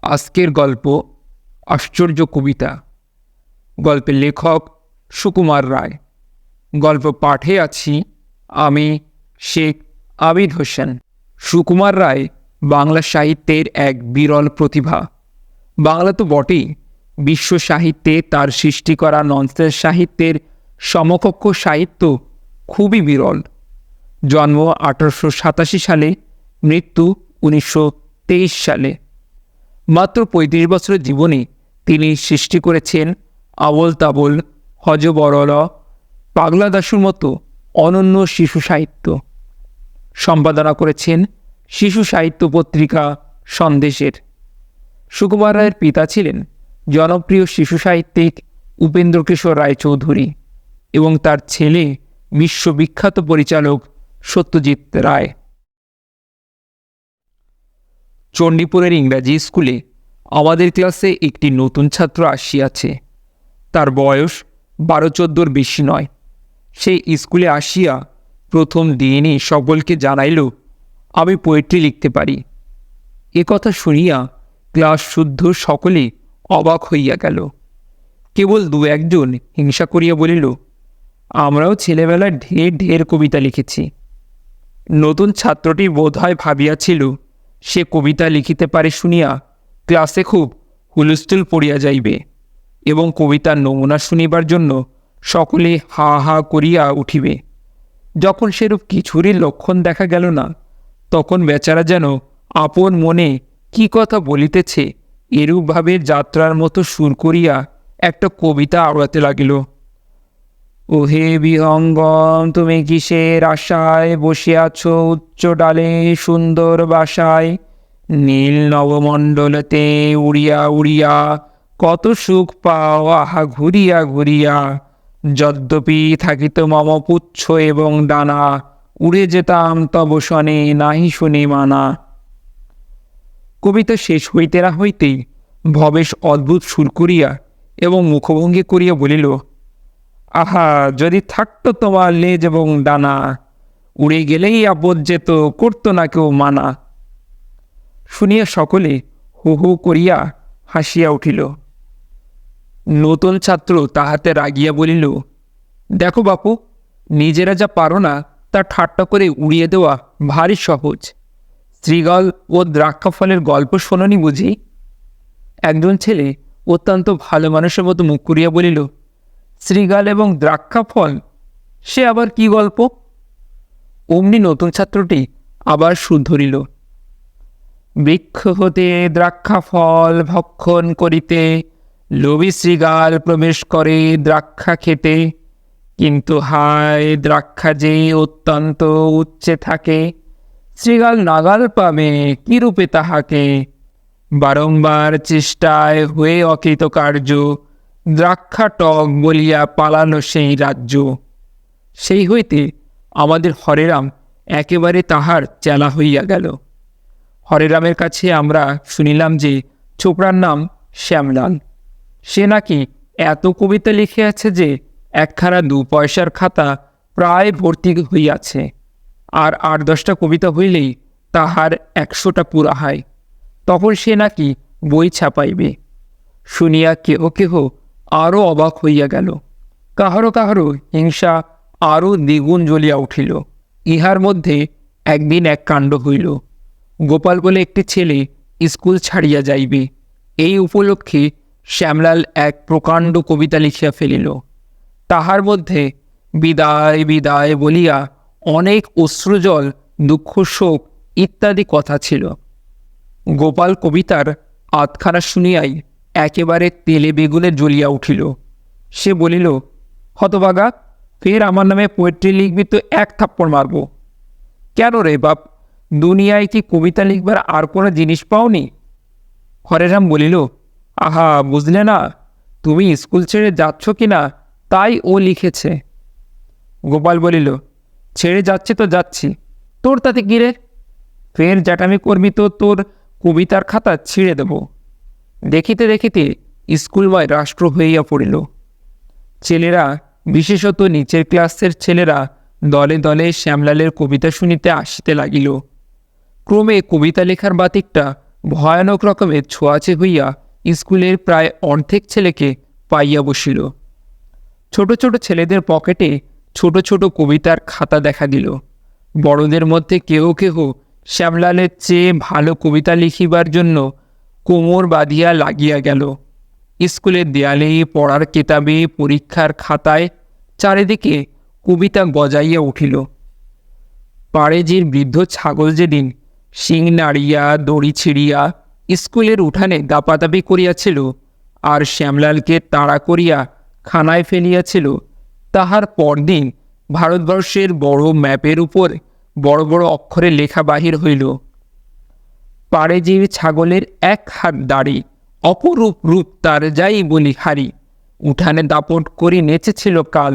আজকের গল্প আশ্চর্য কবিতা। গল্পের লেখক সুকুমার রায়। গল্প পাঠে আছি আমি শেখ আবিদ হোসেন। সুকুমার রায় বাংলা সাহিত্যের এক বিরল প্রতিভা। বাংলা তো বটেই, বিশ্ব সাহিত্যে তার সৃষ্টি করা ননসেন্স সাহিত্যের সমকক্ষ সাহিত্য খুবই বিরল। জন্ম 1887 সালে, মৃত্যু 1923 সালে। মাত্র 35 বছরের জীবনে তিনি সৃষ্টি করেছেন আবোল তাবোল, হযবরল, পাগলা দাশুর মতো অনন্য শিশু সাহিত্য। সম্পাদনা করেছেন শিশু সাহিত্য পত্রিকা সন্দেশের। সুকুমার রায়ের পিতা ছিলেন জনপ্রিয় শিশু সাহিত্যিক উপেন্দ্রকিশোর রায়চৌধুরী এবং তার ছেলে বিশ্ববিখ্যাত পরিচালক সত্যজিৎ রায়। চণ্ডীপুরের ইংরাজি স্কুলে আমাদের ক্লাসে একটি নতুন ছাত্র আসিয়াছে। তার বয়স 12-14 বেশি নয়। সে স্কুলে আসিয়া প্রথম দিনই সকলকে জানাইল, আমি পোয়েট্রি লিখতে পারি। এ কথা শুনিয়া ক্লাস শুদ্ধ সকলে অবাক হইয়া গেল। কেবল 2-1 হিংসা করিয়া বলিল, আমরাও ছেলেবেলায় ঢের ঢের কবিতা লিখেছি। নতুন ছাত্রটি বোধহয় ভাবিয়াছিল সে কবিতা লিখিতে পারে শুনিয়া ক্লাসে খুব হুলস্থুল পড়িয়া যাইবে এবং কবিতার নমুনা শুনিবার জন্য সকলে হা হা করিয়া উঠিবে। যখন সেরূপ কিছুরই লক্ষণ দেখা গেল না, তখন বেচারা যেন আপন মনে কি কথা বলিতেছে এরূপভাবে যাত্রার মতো সুর করিয়া একটা কবিতা আওড়াতে লাগিল। ওহে বিহঙ্গম, তুমি কিসের আশায় বসিয়াছ উচ্চ ডালে সুন্দর বাসায়, নীল নবমণ্ডলতে উড়িয়া উড়িয়া কত সুখ পাও আহা ঘুরিয়া ঘুরিয়া, যদ্যপি থাকিত মম পুচ্ছ এবং ডানা, উড়ে যেতাম তব শনে নাহি শুনি মানা। কবিতা শেষ হইতে না হইতেই ভবেশ অদ্ভুত সুর করিয়া এবং মুখভঙ্গি করিয়া বলিল, আহা যদি থাকতো তোমার লেজ এবং ডানা, উড়ে গেলেই আপদ যেত, করতো না কেউ মানা। শুনিয়া সকলে হু হু করিয়া হাসিয়া উঠিল। নতুন ছাত্র তাহাতে রাগিয়া বলিল, দেখো বাপু, নিজেরা যা পারো না তা ঠাট্টা করে উড়িয়ে দেওয়া ভারী সহজ। শ্রীগল ও দ্রাক্ষা ফলের গল্প শোনোনি বুঝি? একজন ছেলে অত্যন্ত ভালো মানুষের মতো মুখ করিয়া বলিল, শ্রীগাল এবং দ্রাক্ষা ফল, সে আবার কি গল্প? অমনি নতুন ছাত্রটি আবার সুর ধরিল, বৃক্ষ হতে দ্রাক্ষা ফল ভক্ষণ করিতে, লোভী শ্রীগাল প্রবেশ করে দ্রাক্ষা খেতে, কিন্তু হায় দ্রাক্ষা যে অত্যন্ত উচ্চে থাকে, শ্রীগাল নাগাল পাবে কিরূপে তাহাকে, বারংবার চেষ্টায় হয়ে অকৃতকার্য, দ্রাক্ষা টক বলিয়া পালানো সেই রাজ্য। সেই হইতে আমাদের হরেরাম একেবারে তাহার চেলা হইয়া গেল। হরেরামের কাছে আমরা শুনিলাম যে ছোকরার নাম শ্যামলাল। সে নাকি এত কবিতা লিখিয়াছে যে একখানা 2 পয়সার খাতা প্রায় ভর্তি হইয়াছে, আর 8-10টা কবিতা হইলেই তাহার 100টা পুরা হয়। তখন সে নাকি বই ছাপাইবে। শুনিয়া কেহ কেহ আরও অবাক হইয়া গেল। কাহারও কাহারও হিংসা আরও দ্বিগুণ জ্বলিয়া উঠিল। ইহার মধ্যে একদিন এক কাণ্ড হইল। গোপাল বলে একটি ছেলে স্কুল ছাড়িয়া যাইবে। এই উপলক্ষে শ্যামলাল এক প্রকাণ্ড কবিতা লিখিয়া ফেলিল। তাহার মধ্যে বিদায় বিদায় বলিয়া অনেক অশ্রুজল, দুঃখ, শোক ইত্যাদি কথা ছিল। গোপাল কবিতার আধখানা শুনিয়াই একেবারে তেলে বেগুনে জ্বলিয়া উঠিল। সে বলিল, হতভাগা, ফের আমার নামে পোয়েট্রি লিখবি তো 1 থাপ্পড় মারব। কেন রে বাপ, দুনিয়ায় কি কবিতা লিখবার আর কোনো জিনিস পাওনি? হরেরাম বলিল, আহা বুঝলে না, তুমি স্কুল ছেড়ে যাচ্ছ কি না তাই ও লিখেছে। গোপাল বলিল, ছেড়ে যাচ্ছে তো যাচ্ছি, তোর তাতে কি রে? ফের জ্যাঠামি করবি তো তোর কবিতার খাতা ছিঁড়ে দেব। দেখিতে দেখিতে স্কুলময় রাষ্ট্র হইয়া পড়িল। ছেলেরা, বিশেষত নিচের ক্লাসের ছেলেরা দলে দলে শ্যামলালের কবিতা শুনিতে আসিতে লাগিল। ক্রমে কবিতা লেখার বাতিকটা ভয়ানক রকমের ছোঁয়াচে হইয়া স্কুলের প্রায় অর্ধেক ছেলেকে পাইয়া বসিল। ছোট ছোট ছেলেদের পকেটে ছোট ছোট কবিতার খাতা দেখা দিল। বড়দের মধ্যে কেহ কেহ শ্যামলালের চেয়ে ভালো কবিতা লিখিবার জন্য কোমর বাঁধিয়া লাগিয়া গেল। স্কুলের দেয়ালে, পড়ার কিতাবে, পরীক্ষার খাতায় চারিদিকে কবিতা গজাইয়া উঠিল। পাড়েজির বৃদ্ধ ছাগল যেদিন শিং নাড়িয়া দড়ি ছিঁড়িয়া স্কুলের উঠানে দাপাদাপি করিয়াছিল আর শ্যামলালকে তাড়া করিয়া খানায় ফেলিয়াছিল, তাহার পরদিন ভারতবর্ষের বড় ম্যাপের উপর বড় বড় অক্ষরে লেখা বাহির হইল, পাড়েজির ছাগলের এক হাত দাড়ি, অপরূপ রূপ তার যাই বলি হারি, উঠানে দাপট করি নেচেছিল কাল,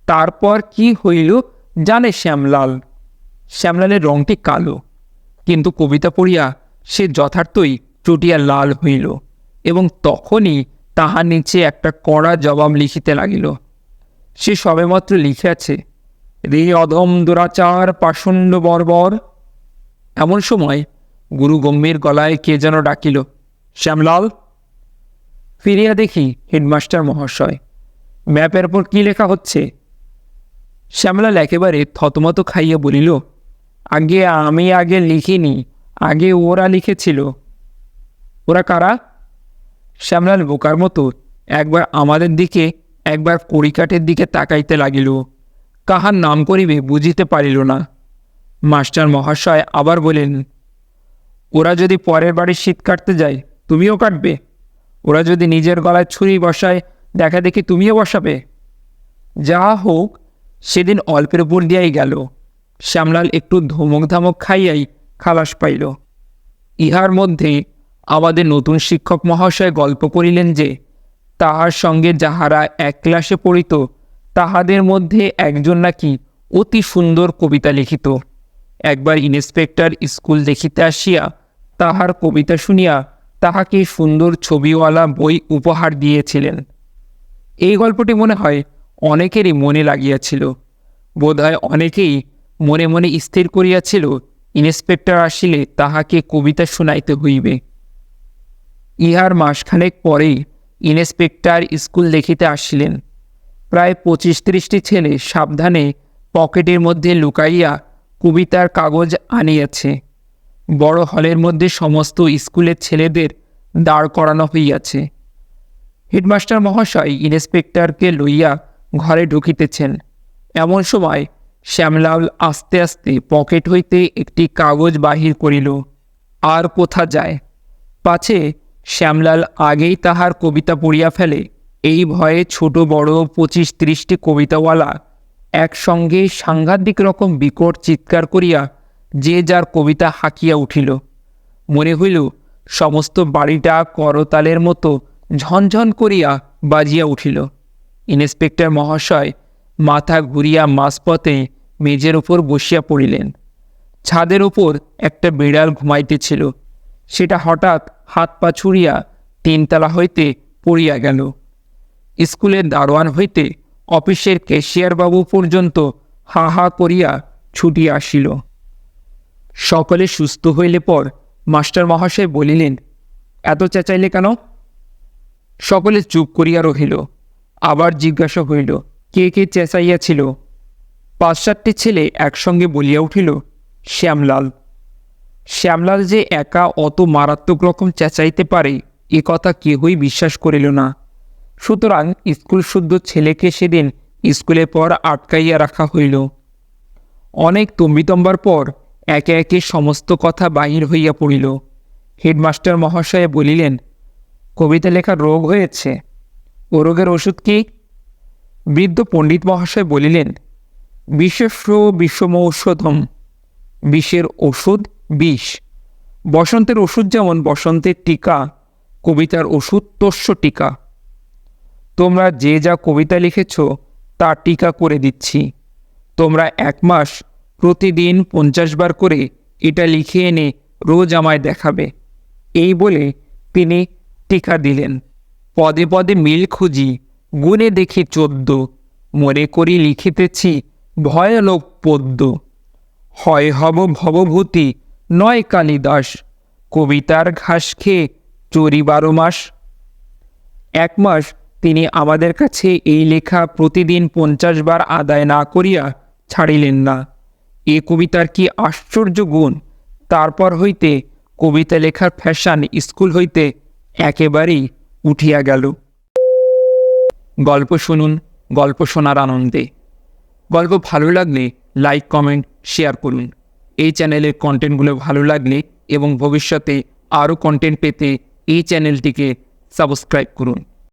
তারপর কি হইল জানে শ্যামলাল। শ্যামলালের রংটি কালো, কিন্তু কবিতা পড়িয়া সে যথার্থই চটিয়া লাল হইল এবং তখনই তাহার নিচে একটা কড়া জবাব লিখিতে লাগিল। সে সবেমাত্র লিখিয়াছে, রে অধম দুরাচার পাষণ্ড বর্বর। এমন সময় গুরু গম্ভীর গলায় কে যেন ডাকিল, শ্যামলাল। ফিরিয়া দেখি হেডমাস্টার মহাশয়। ম্যাপের ওপর কী লেখা হচ্ছে? শ্যামলাল একেবারে থতমত খাইয়া বলিল, আমি আগে লিখিনি, আগে ওরা লিখেছিল। ওরা কারা? শ্যামলাল বোকার মতো একবার আমাদের দিকে একবার কড়িকাঠের দিকে তাকাইতে লাগিল। কাহার নাম করিবে বুঝিতে পারিল না। মাস্টার মহাশয় আবার বলেন, ওরা যদি পরের বাড়ির শীত কাটতে যায় তুমিও কাটবে? ওরা যদি নিজের গলায় ছুরি বসায় দেখা দেখি তুমিও বসাবে? যা হোক, সেদিন অল্পের উপর দিয়াই গেল। শ্যামলাল একটু ধমক ধামক খাইয়াই খালাস পাইল। ইহার মধ্যে আমাদের নতুন শিক্ষক মহাশয় গল্প করিলেন যে তাহার সঙ্গে যাহারা এক ক্লাসে পড়িত তাহাদের মধ্যে একজন নাকি অতি সুন্দর কবিতা লিখিত। একবার ইন্সপেক্টর স্কুল দেখিতে আসিয়া তাহার কবিতা শুনিয়া তাহাকে সুন্দর ছবিওয়ালা বই উপহার দিয়েছিলেন। এই গল্পটি মনে হয় অনেকেরই মনে লাগিয়াছিল। বোধহয় অনেকেই মনে মনে স্থির করিয়াছিল ইন্সপেক্টর আসিলে তাহাকে কবিতা শুনাইতে হইবে। ইহার মাসখানেক পরেই ইন্সপেক্টর স্কুল দেখিতে আসিলেন। প্রায় 25-30টি ছেলে সাবধানে পকেটের মধ্যে লুকাইয়া কবিতার কাগজ আনিয়াছে। বড় হলের মধ্যে সমস্ত স্কুলের ছেলেদের দাঁড় করানো হইয়াছে। হেডমাস্টার মহাশয় ইন্সপেক্টরকে লইয়া ঘরে ঢুকিতেছেন। এমন সময় শ্যামলাল আস্তে আস্তে পকেট হইতে একটি কাগজ বাহির করিল। আর কোথা যায়, পাছে শ্যামলাল আগেই তাহার কবিতা পড়িয়া ফেলে, এই ভয়ে ছোট বড় 25-30টি কবিতাওয়ালা একসঙ্গে সাংঘাতিক রকম বিকট চিৎকার করিয়া যে যার কবিতা হাঁকিয়া উঠিল। মনে হইল সমস্ত বাড়িটা করতালের মতো ঝনঝন করিয়া বাজিয়া উঠিল। ইন্সপেক্টর মহাশয় মাথা ঘুরিয়া মাঝপথে মেজের উপর বসিয়া পড়িলেন। ছাদের উপর একটা বিড়াল ঘুমাইতেছিল, সেটা হঠাৎ হাত পা ছুড়িয়া 3তলা হইতে পড়িয়া গেল। স্কুলের দারোয়ান হইতে অফিসের ক্যাশিয়ার বাবু পর্যন্ত হা হা করিয়া ছুটিয়া আসিল। সকলে সুস্থ হইলে পর মাস্টার মহাশয় বলিলেন, এত চেঁচাইলে কেন? সকলে চুপ করিয়া রহিল। আবার জিজ্ঞাসা হইল, কে কে চেঁচাইয়াছিল? 5-7টি ছেলে একসঙ্গে বলিয়া উঠিল, শ্যামলাল। শ্যামলাল যে একা অত মারাত্মক রকম চেঁচাইতে পারে এ কথা কেহই বিশ্বাস করিল না। সুতরাং স্কুল শুদ্ধ ছেলেকে সেদিন স্কুলের পর আটকাইয়া রাখা হইল। অনেক তম্বিতম্বার পর একে একে সমস্ত কথা বাহির হইয়া পড়িল। হেডমাস্টার মহাশয় বলিলেন, কবিতা লেখার রোগ হয়েছে, ও রোগের ওষুধ কি? বৃদ্ধ পণ্ডিত মহাশয় বলিলেন, বিষস্য বিষমৌষধম, বিষের ওষুধ বিষ। বসন্তের ওষুধ যেমন বসন্তের টিকা, কবিতার ওষুধ তস্য টিকা। তোমরা যে যা কবিতা লিখেছ তা টিকা করে দিচ্ছি। তোমরা 1 মাস প্রতিদিন 50 বার করে এটা লিখে এনে রোজ আমায় দেখাবে। এই বলে তিনি টিকা দিলেন। পদে পদে মিল খুঁজি, গুণে দেখি 14, মনে করি লিখিতেছি ভয়ালোক পদ্য। হয় হব ভবভূতি নয় কালিদাস, কবিতার ঘাস খেয়ে চরি 12 মাস। 1 মাস তিনি আমাদের কাছে এই লেখা প্রতিদিন 50 বার আদায় না করিয়া ছাড়িলেন না। এ কবিতার কি আশ্চর্য গুণ! তারপর হইতে কবিতা লেখার ফ্যাশন স্কুল হইতে একেবারেই উঠিয়া গেল। গল্প শুনুন, গল্প শোনার আনন্দে। গল্প ভালো লাগলে লাইক, কমেন্ট, শেয়ার করুন। এই চ্যানেলের কন্টেন্টগুলো ভালো লাগলে এবং ভবিষ্যতে আরও কন্টেন্ট পেতে এই চ্যানেলটিকে সাবস্ক্রাইব করুন।